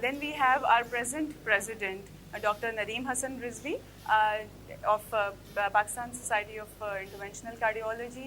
Then we have our present president, Dr. Nadeem Hassan Rizvi of Pakistan Society of Interventional Cardiology.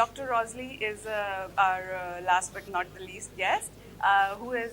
Dr. Rosalie is our last but not the least guest, who is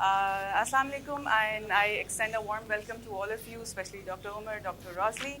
Assalamu alaikum, and I extend a warm welcome to all of you, especially Dr. Umar, Dr. Rosalie.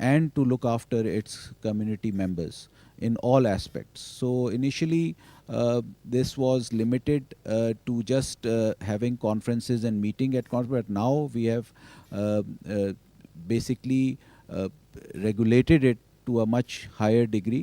and to look after its community members in all aspects. So initially this was limited to just having conferences and meeting at conference, but now we have basically regulated it to a much higher degree,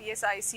PSIC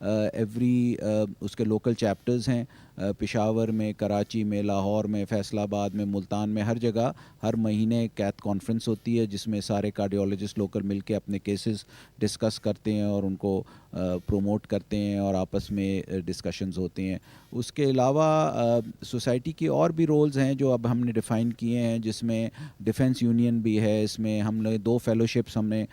every اس کے local chapters ہیں پشاور میں، کراچی میں، لاہور میں، فیصل آباد میں، ملتان میں، ہر جگہ ہر مہینے کیتھ کانفرنس ہوتی ہے جس میں سارے کارڈیولوجسٹ لوکل مل کے اپنے کیسز ڈسکس کرتے ہیں اور ان کو پروموٹ کرتے ہیں اور آپس میں ڈسکشنز ہوتے ہیں. اس کے علاوہ سوسائٹی کی اور بھی رولز ہیں جو اب ہم نے ڈیفائن کیے ہیں، جس میں ڈیفنس یونین بھی ہے. اس میں ہم نے 2 فیلوشپس ہم نے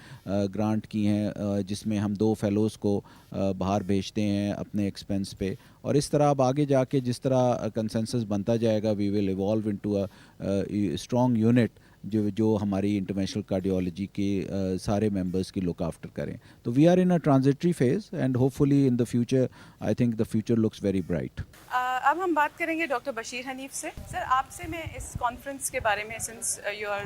گرانٹ کی ہیں جس میں ہم 2 فیلوز کو باہر بھیجتے ہیں اپنے ایکسپینس پہ. اور اس طرح اب آگے جا کے جس طرح کنسنسس بنتا جائے گا we will evolve into a strong unit جو ہماری انٹرنیشنل کارڈیولوجی کے سارے ممبرس کی لک آفٹر کریں. تو we are in a transitory phase and hopefully in the future I think the future looks very bright. اب ہم بات کریں گے ڈاکٹر بشیر حنیف سے. سر آپ سے میں اس کانفرنس کے بارے میں، since you are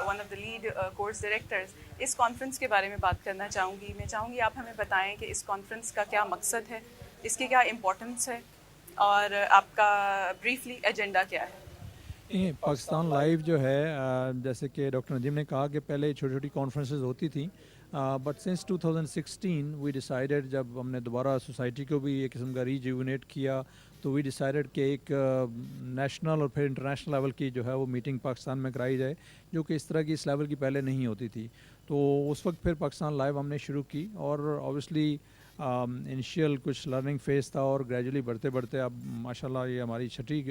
one of the lead course directors, اس کانفرنس کے بارے میں بات کرنا چاہوں گی. میں چاہوں گی آپ ہمیں بتائیں کہ اس کانفرنس کا کیا مقصد ہے، اس کی کیا امپورٹنس ہے، اور آپ کا بریفلی ایجنڈا کیا ہے. پاکستان لائیو جو ہے، جیسے کہ ڈاکٹر ندیم نے کہا کہ پہلے چھوٹی چھوٹی کانفرنسز ہوتی تھیں، بٹ سنس 2016 وی ڈیسائیڈڈ، جب ہم نے دوبارہ سوسائٹی کو بھی ایک قسم کا ریجیونیٹ کیا تو وی ڈیسائیڈڈ کہ ایک نیشنل اور پھر انٹرنیشنل لیول کی جو ہے وہ میٹنگ پاکستان میں کرائی جائے، جو کہ اس طرح کی اس لیول کی پہلے نہیں ہوتی تھی. تو اس وقت پھر پاکستان لائیو ہم نے شروع کی، اور اوبیسلی انیشیل کچھ لرننگ فیز تھا، اور گریجولی بڑھتے بڑھتے اب ماشاءاللہ یہ ہماری 6ٹھی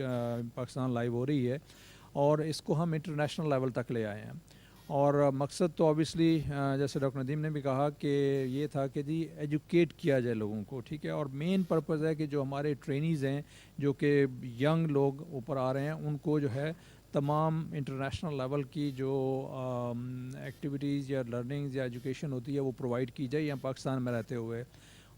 پاکستان لائیو ہو رہی ہے، اور اس کو ہم انٹرنیشنل لیول تک لے آئے ہیں. اور مقصد تو اوبیسلی جیسے ڈاکٹر ندیم نے بھی کہا کہ یہ تھا کہ جی ایجوکیٹ کیا جائے لوگوں کو، ٹھیک ہے. اور مین پرپز ہے کہ جو ہمارے ٹرینیز ہیں، جو کہ ینگ لوگ اوپر آ رہے ہیں، ان کو جو ہے تمام انٹرنیشنل لیول کی جو ایکٹیویٹیز یا لرننگز یا ایجوکیشن ہوتی ہے وہ پرووائڈ کی جائے یہاں پاکستان میں رہتے ہوئے.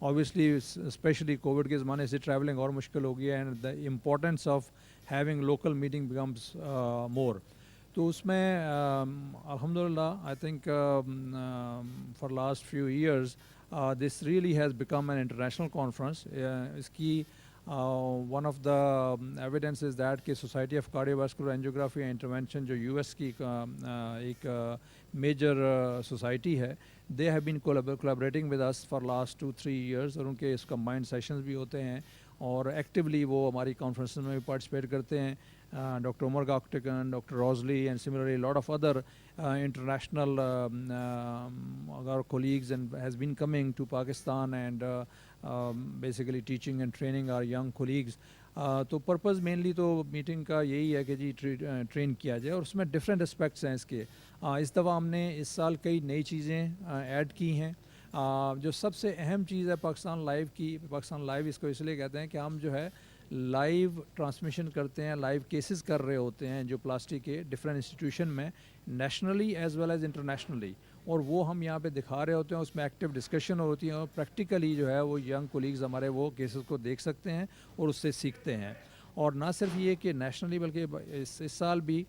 اوبیسلی اسپیشلی کووڈ کے زمانے سے ٹریولنگ اور مشکل ہو گیا ہے، and the importance of having local meeting becomes more. تو اس میں الحمدللہ I think for last few years this really has become an international conference. اس کی one of the evidence is that کہ society of cardiovascular angiography and intervention جو U S کی ایک میجر سوسائٹی ہے، they have been collaborating with اس for last 2-3 years, اور ان کے اس کمبائنڈ سیشنز بھی ہوتے ہیں، اور ایکٹیولی وہ ہماری کانفرنس میں بھی پارٹیسپیٹ کرتے ہیں. Doctor Omer Goktekin, doctor Rosli, and similarly lot of other international our colleagues and has been coming to Pakistan and basically teaching and training our young colleagues. تو پرپز مینلی تو meeting کا یہی ہے کہ جی train کیا جائے، اور اس میں ڈفرینٹ اسپیکٹس ہیں اس کے. اس دفعہ ہم نے اس سال کئی نئی چیزیں ایڈ کی ہیں. جو سب سے اہم چیز ہے پاکستان لائیو کی، پاکستان لائیو اس کو اس لیے کہتے ہیں کہ ہم جو ہے لائیو ٹرانسمیشن کرتے ہیں، لائیو کیسز کر رہے ہوتے ہیں جو پلاسٹک کے ڈفرینٹ انسٹیٹیوشن میں، nationally as well as internationally, اور وہ ہم یہاں پہ دکھا رہے ہوتے ہیں. اس میں ایکٹیو ڈسکشن ہوتی ہیں، اور پریکٹیکلی جو ہے وہ ینگ کولیگز ہمارے وہ کیسز کو دیکھ سکتے ہیں اور اس سے سیکھتے ہیں. اور نہ صرف یہ کہ نیشنلی بلکہ اس سال بھی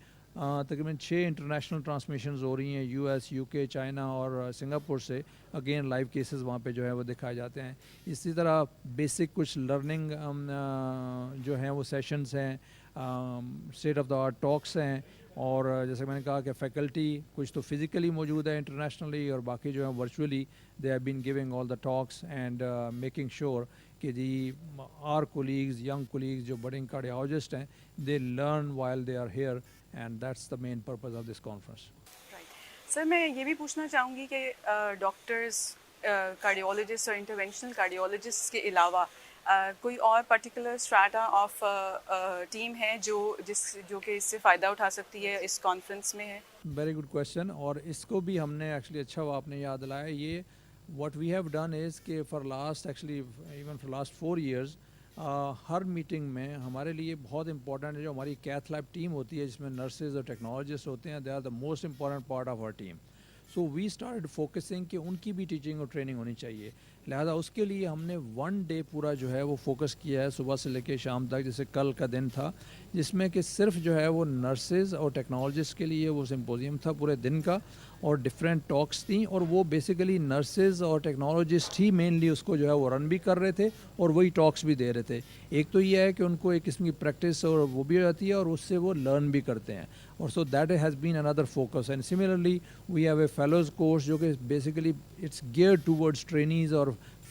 تقریباً 6 انٹرنیشنل ٹرانسمیشنز ہو رہی ہیں، یو ایس، یو کے، چائنا اور سنگاپور سے. اگین لائیو کیسز وہاں پہ جو ہے وہ دکھائے جاتے ہیں. اسی طرح بیسک کچھ لرننگ جو ہیں وہ سیشنز ہیں، اسٹیٹ آف دا آرٹ ٹاکس ہیں، اور جیسے میں نے کہا کہ فیکلٹی کچھ تو فزیکلی موجود ہے انٹرنیشنلی، اور باقی جو ہیں virtually they have been giving all the talks and making sure کہ جی آر کولیگز، ینگ کولیگز جو بڈنگ کارڈیالوجسٹ ہیں، they learn while they are here, and that's the main purpose of this conference. Sir میں یہ بھی پوچھنا چاہوں گی کہ ڈاکٹرز، کارڈیولوجسٹ اور انٹرونشنل کارڈیولوجسٹ کے علاوہ کوئی اور پرٹیکولر اسٹریٹا آف ٹیم ہے جو کہ اس سے فائدہ اٹھا سکتی ہے، اس کانفرنس میں ہے؟ Very good question. اور اس کو بھی ہم نے ایکچولی اچھا ہوا آپ نے یاد دلایا. یہ what we have done is کہ for last actually even for last 4 years ہر میٹنگ میں ہمارے لیے بہت امپورٹنٹ ہے جو ہماری کیتھ لیب ٹیم ہوتی ہے، جس میں نرسز اور ٹیکنالوجسٹ ہوتے ہیں. They are the most important part of our team. So we start focusing کہ ان کی بھی ٹیچنگ اور ٹریننگ ہونی چاہیے. لہٰذا اس کے لیے ہم نے 1 ڈے پورا جو ہے وہ فوکس کیا ہے صبح سے لے کے شام تک. جیسے کل کا دن تھا جس میں کہ صرف جو ہے وہ نرسز اور ٹیکنالوجسٹ کے لیے وہ سمپوزیم تھا پورے دن کا، اور ڈفرینٹ ٹاکس تھیں، اور وہ بیسیکلی نرسز اور ٹیکنالوجسٹ ہی مینلی اس کو جو ہے وہ رن بھی کر رہے تھے اور وہی ٹاکس بھی دے رہے تھے. ایک تو یہ ہے کہ ان کو ایک قسم کی پریکٹس اور وہ بھی ہو جاتی ہے، اور اس سے وہ لرن بھی کرتے ہیں. اور so that has been under focus. And similarly we have a fellows course جو کہ basically it's gear towards trainees اور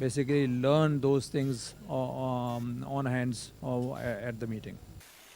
basically learn those things on hands at the meeting.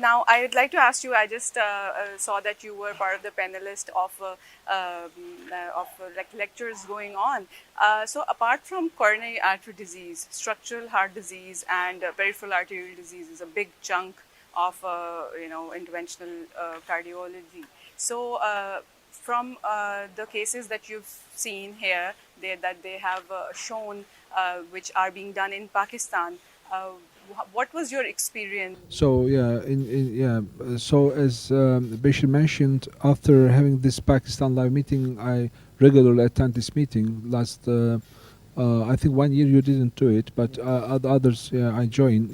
now I would like to ask you, I just saw that you were part of the panelist of lectures going on. So apart from coronary artery disease, structural heart disease and peripheral arterial disease is a big chunk of interventional cardiology. So from the cases that you've seen here, that they have shown which are being done in Pakistan, what was your experience? So so as Bashir mentioned, after having this Pakistan live meeting, I regularly attend this meeting. Last I think 1 year you didn't do it, but others I joined,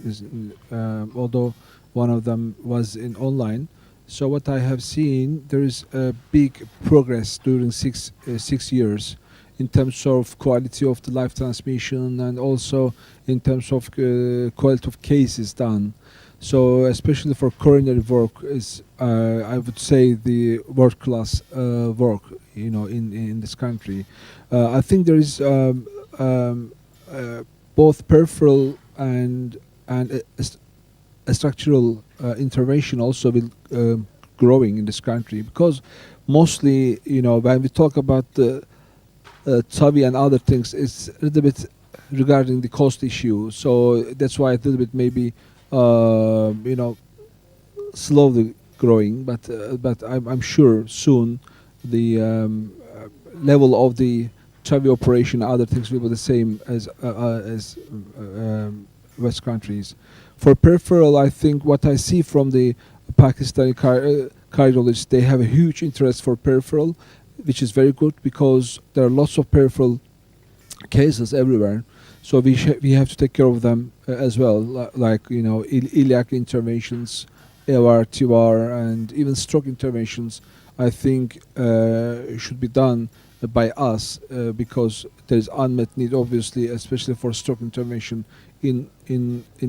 although one of them was in online. So what I have seen, there is a big progress during six years in terms of quality of the live transmission, and also in terms of quality of cases done. So especially for coronary work is, I would say, the world class work, in this country. I think there is both peripheral and a structural intervention also will growing in this country, because mostly, when we talk about the TAVI and other things, it's a little bit regarding the cost issue. So that's why a little bit maybe slowly growing, but I'm sure soon the level of the TAVI operation and other things will be the same as West countries. For peripheral, I think what I see from the Pakistani cardiologists, they have a huge interest for peripheral, which is very good, because there are lots of peripheral cases everywhere. So we have to take care of them as well, like iliac interventions, AR, TVAR, and even stroke interventions. I think should be done by us, because there is unmet need, obviously, especially for stroke intervention in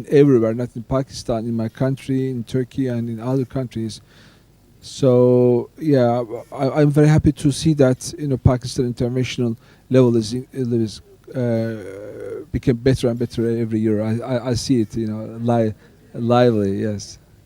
everywhere, not in Pakistan, in my country, in Turkey, and in other countries. So I'm very happy to see that Pakistan interventional level is became better and better every year. I see it lively. Yes.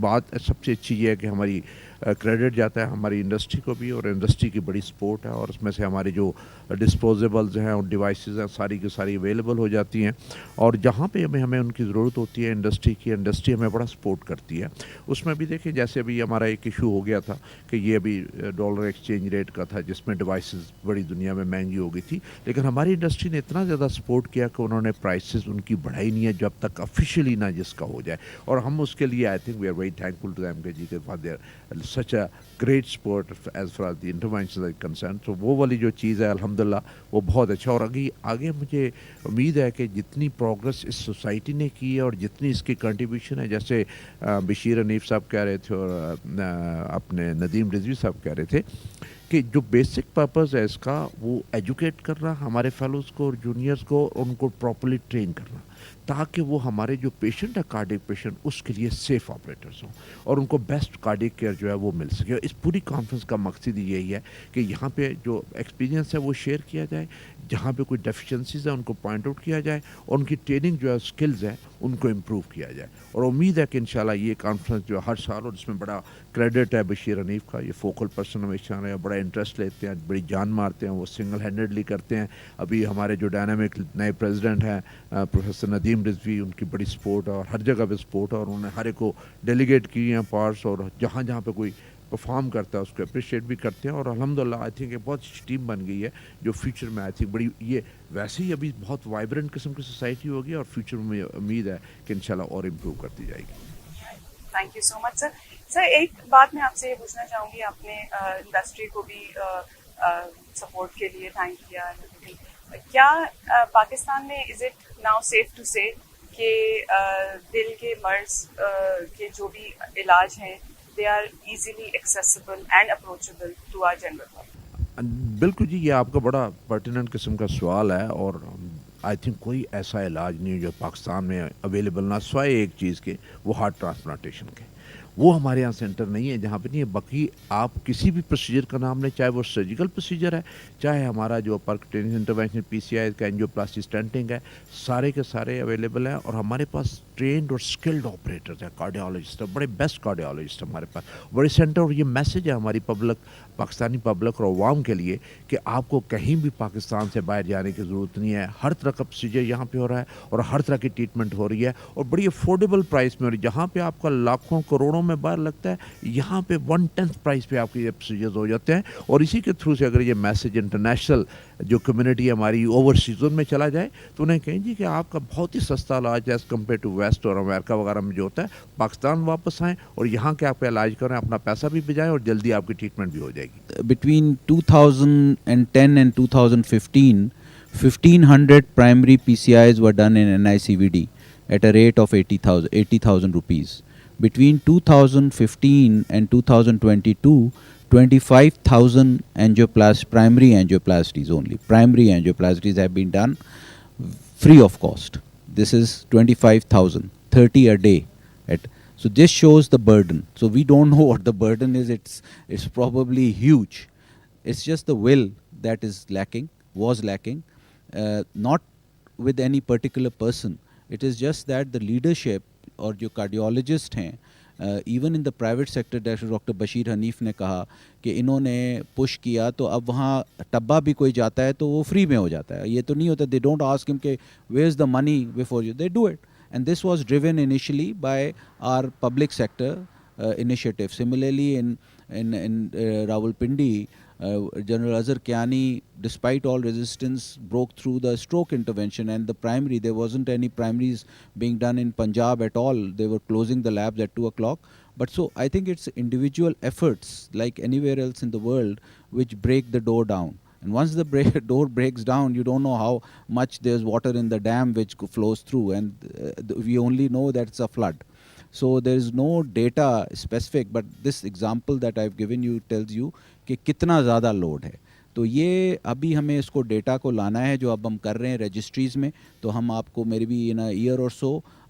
بات سب سے اچھی یہ ہے کہ ہماری credit جاتا ہے ہماری انڈسٹری کو بھی, اور انڈسٹری کی بڑی سپورٹ ہے, اور اس میں سے ہمارے جو ڈسپوزیبلز ہیں اور ڈیوائسز ہیں ساری کی ساری اویلیبل ہو جاتی ہیں, اور جہاں پہ ہمیں ان کی ضرورت ہوتی ہے انڈسٹری کی, انڈسٹری ہمیں بڑا سپورٹ کرتی ہے. اس میں بھی دیکھیں جیسے ابھی ہمارا ایک ایشو ہو گیا تھا کہ یہ ابھی ڈالر ایکسچینج ریٹ کا تھا جس میں ڈیوائسز بڑی دنیا میں مہنگی ہو گئی تھی, لیکن ہماری انڈسٹری نے اتنا زیادہ سپورٹ کیا کہ انہوں نے پرائسز ان کی بڑھائی نہیں ہے جب تک آفیشیلی نہ جس کا ہو جائے, اور ہم اس کے لیے I think we are very thankful to them کہ جی کے for their such a great support as far the intervention is concern. تو وہ والی جو چیز ہے الحمدللہ وہ بہت اچھا, اور آگے مجھے امید ہے کہ جتنی پروگرس اس سوسائٹی نے کی ہے اور جتنی اس کی کنٹریبیوشن ہے, جیسے بشیر حنیف صاحب کہہ رہے تھے اور اپنے ندیم رضوی صاحب کہہ رہے تھے کہ جو بیسک پرپز ہے اس کا وہ ایجوکیٹ کرنا ہمارے فیلوز کو اور جونیئرز کو, ان کو پراپرلی ٹرین کرنا تاکہ وہ ہمارے جو پیشنٹ ہے کارڈیک پیشنٹ اس کے لیے سیف آپریٹرز ہوں اور ان کو بیسٹ کارڈیک کیئر جو ہے وہ مل سکے. اس پوری کانفرنس کا مقصد یہی ہے کہ یہاں پہ جو ایکسپیرینس ہے وہ شیئر کیا جائے, جہاں پہ کوئی ڈیفیشنسیز ہیں ان کو پوائنٹ آؤٹ کیا جائے, اور ان کی ٹریننگ جو ہے اسکلز ہیں ان کو امپروو کیا جائے. اور امید ہے کہ انشاءاللہ یہ کانفرنس جو ہر سال, اور اس میں بڑا کریڈٹ ہے بشیر حنیف کا, یہ فوکل پرسن ہمیشہ رہے, بڑا انٹرسٹ لیتے ہیں, بڑی جان مارتے ہیں, وہ سنگل ہینڈڈلی کرتے ہیں. ابھی ہمارے جو ڈائنامک نئے پریزیڈنٹ ہیں پروفیسر ندیم رضوی, ان کی بڑی سپورٹ ہے اور ہر جگہ پہ سپورٹ ہے, اور انہوں نے ہر ایک کو ڈیلیگیٹ کی ہیں پارٹس, اور جہاں جہاں پہ کوئی پرفارم کرتا ہے اس کو اپریشیٹ بھی کرتے ہیں. اور الحمدللہ آئی تھنک یہ بہت اچھی ٹیم بن گئی ہے جو فیوچر میں آئی تھنک بڑی, یہ ویسے ہی ابھی بہت وائبرنٹ قسم کی سوسائٹی ہوگی, اور فیوچر میں امید ہے کہ انشاءاللہ اور امپروو کرتی جائے گی. تھینک یو سو مچ سر. سر ایک بات میں آپ سے یہ پوچھنا چاہوں گی, آپ نے انڈسٹری کو بھی سپورٹ کے لیے تھینک کیا, کیا پاکستان میں is it now safe to say کہ دل کے مرض کے جو بھی علاج ہیں they are easily accessible and approachable to our general public? بالکل جی, یہ آپ کا بڑا پرٹیننٹ قسم کا سوال ہے, اور آئی تھنک کوئی ایسا علاج نہیں جو پاکستان میں اویلیبل نہ سوائے ایک چیز کے, وہ ہارٹ ٹرانسپلانٹیشن کے. وہ ہمارے یہاں سینٹر نہیں ہے جہاں پہ نہیں ہے. باقی آپ کسی بھی پروسیجر کا نام لیں, چاہے وہ سرجیکل پروسیجر ہے, چاہے ہمارا جو پرکوٹینیس انٹرونشن پی سی آئی کا انجیوپلاسٹی اسٹینٹنگ ہے, سارے کے سارے اویلیبل ہیں. اور ہمارے پاس ٹرینڈ اور اسکلڈ آپریٹرز ہیں, کارڈیالوجسٹ ہیں, بڑے بیسٹ کارڈیالوجسٹ ہمارے پاس, بڑے سینٹر. اور یہ میسج ہے ہماری پبلک, پاکستانی پبلک اور عوام کے لیے کہ آپ کو کہیں بھی پاکستان سے باہر جانے کی ضرورت نہیں ہے. ہر طرح کا پروسیجر یہاں پہ ہو رہا ہے, اور ہر طرح کی ٹریٹمنٹ ہو رہی ہے, اور بڑی افورڈیبل پرائس میں ہو رہی ہے. جہاں پہ آپ کا لاکھوں کروڑوں میں باہر لگتا ہے, یہاں پہ 1/10 پرائس پہ آپ کے یہ پروسیجرز ہو جاتے ہیں. اور اسی کے تھرو سے اگر یہ میسج انٹرنیشنل جو کمیونٹی ہماری اوورسیز میں چلا جائے تو انہیں کہیں جی کہ آپ کا بہت ہی سستا علاج ہے ایز کمپیئر ٹو ویسٹ اور امریکہ وغیرہ میں جو ہوتا ہے, پاکستان واپس آئیں اور یہاں کے آپ کا علاج کریں, اپنا پیسہ بھی بچائیں اور جلدی آپ کی ٹریٹمنٹ بھی ہو جائے گی. Between 2010 and 2015, 1,500 primary PCIs were done in NICVD at a rate of 80,000 rupees. Between 2015 and 2022, 25,000 primary angioplasties only. Primary angioplasties have been done free of cost. This is 25,000, 30 a day. So this shows the burden. So we don't know what the burden is. It's probably huge. It's just the will that is lacking, was lacking, not with any particular person. It is just that the leadership اور جو cardiologist ہیں, even in the private sector, doctor Bashir Hanif نے کہا کہ انہوں نے push کیا تو اب وہاں ٹبا بھی کوئی جاتا ہے تو وہ فری میں ہو جاتا ہے. یہ تو نہیں ہوتا, دے ڈونٹ آسک ہم کہ where is the money before you, they do it. And this was driven initially by our public sector initiative. Similarly, in Rawalpindi, General Azhar Kiani, despite all resistance, broke through the stroke intervention and the primary. There wasn't any primaries being done in Punjab at all. They were closing the labs at 2 o'clock. But so I think it's individual efforts, like anywhere else in the world, which break the door down. And once the door breaks down, you don't know how much there's water in the dam which flows through, and we only know that it's a flood. So there is no data specific, but this example that I've given you tells you کہ کتنا زیادہ load ہے. تو یہ ابھی ہمیں اس کو data کو لانا ہے جو اب ہم کر رہے ہیں رجسٹریز میں. تو ہم آپ کو میری بھی ان ایئر اور سو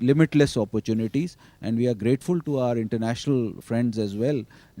limitless opportunities, and we are grateful to our international friends as well.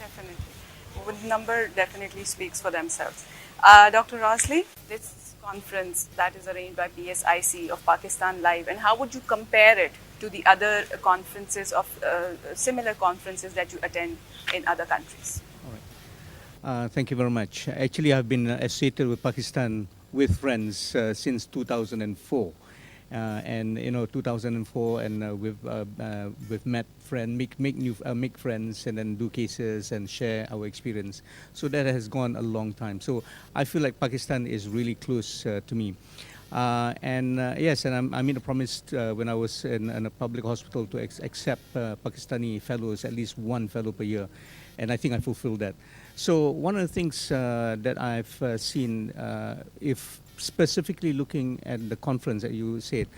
Definitely. The number definitely speaks for themselves. Dr. Rosley, this conference that is arranged by PSIC of Pakistan Live, and how would you compare it to the other conferences of similar conferences that you attend in other countries? All right. Thank you very much. Actually, I've been associated with Pakistan with friends since 2004. And 2004, and we've met make friends, and then do cases and share our experience. So that has gone a long time. So I feel like Pakistan is really close to me. Yes, and I made a promise when I was in a public hospital to accept Pakistani fellows, at least one fellow per year, and I think I fulfilled that. So one of the things that I've seen, if specifically looking at the conference that you said,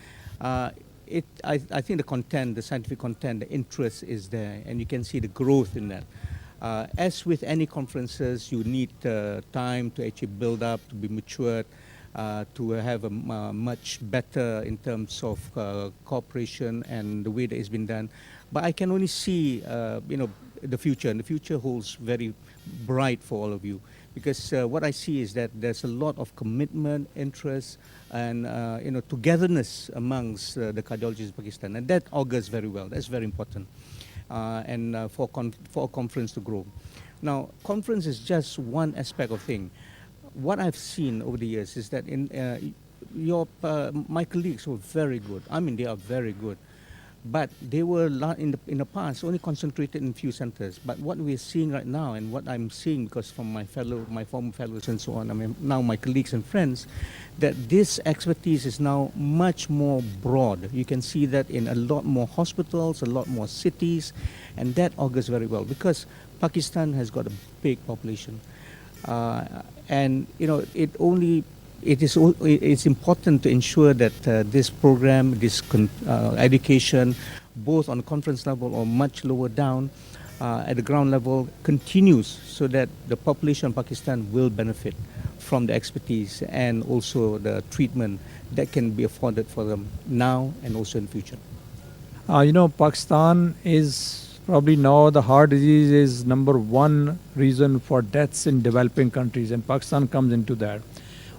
I think the content, the scientific content, the interest is there, and you can see the growth in that. As with any conferences, you need time to actually build up, to be matured, to have a much better in terms of cooperation and the way that it's been done. But I can only see, the future, and the future holds very bright for all of you, because what I see is that there's a lot of commitment, interest, and togetherness amongst the cardiologists in Pakistan, and that augurs very well. That's very important, and for a conference to grow. Now, conference is just one aspect of thing. What I've seen over the years is that my colleagues were very good. I mean, they are very good. But they were in the past only concentrated in few centers. But what we're seeing right now, and what I'm seeing, because from my former fellows and so on, I mean now my colleagues and friends, that this expertise is now much more broad. You can see that in a lot more hospitals, a lot more cities, and that augurs very well, because Pakistan has got a big population, and it's important to ensure that this program, this education, both on the conference level or much lower down at the ground level, continues, so that the population of Pakistan will benefit from the expertise and also the treatment that can be afforded for them now and also in the future. Pakistan is probably now the heart disease is number one reason for deaths in developing countries, and Pakistan comes into that.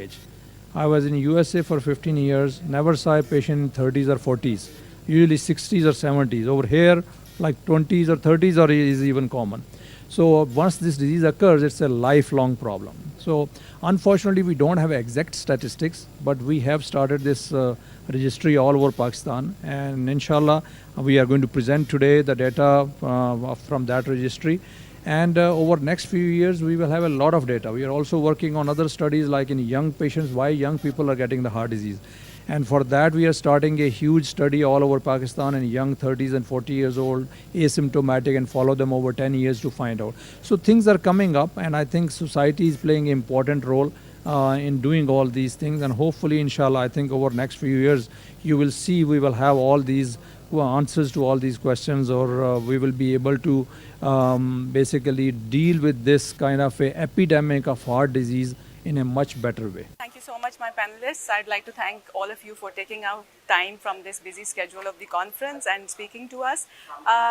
age. I was in USA for 15 years, never saw a patient in 30s or 40s, usually 60s or 70s. Over here, like 20s or 30s or is even common. So once this disease occurs, it's a lifelong problem. So unfortunately, we don't have exact statistics, but we have started this registry all over Pakistan, and inshallah, we are going to present today the data from that registry. And over next few years, we will have a lot of data. We are also working on other studies like in young patients, why young people are getting the heart disease. And for that, we are starting a huge study all over Pakistan in young 30s and 40 years old, asymptomatic, and follow them over 10 years to find out. So things are coming up, and I think society is playing an important role in doing all these things. And hopefully, inshallah, I think over next few years, you will see we will have all these answers to all these questions, or we will be able to basically deal with this kind of a epidemic of heart disease in a much better way. Thank you so much, my panelists. I'd like to thank all of you for taking out time from this busy schedule of the conference and speaking to us.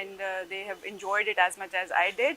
and they have enjoyed it as much as I did.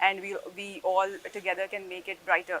and we all together can make it brighter.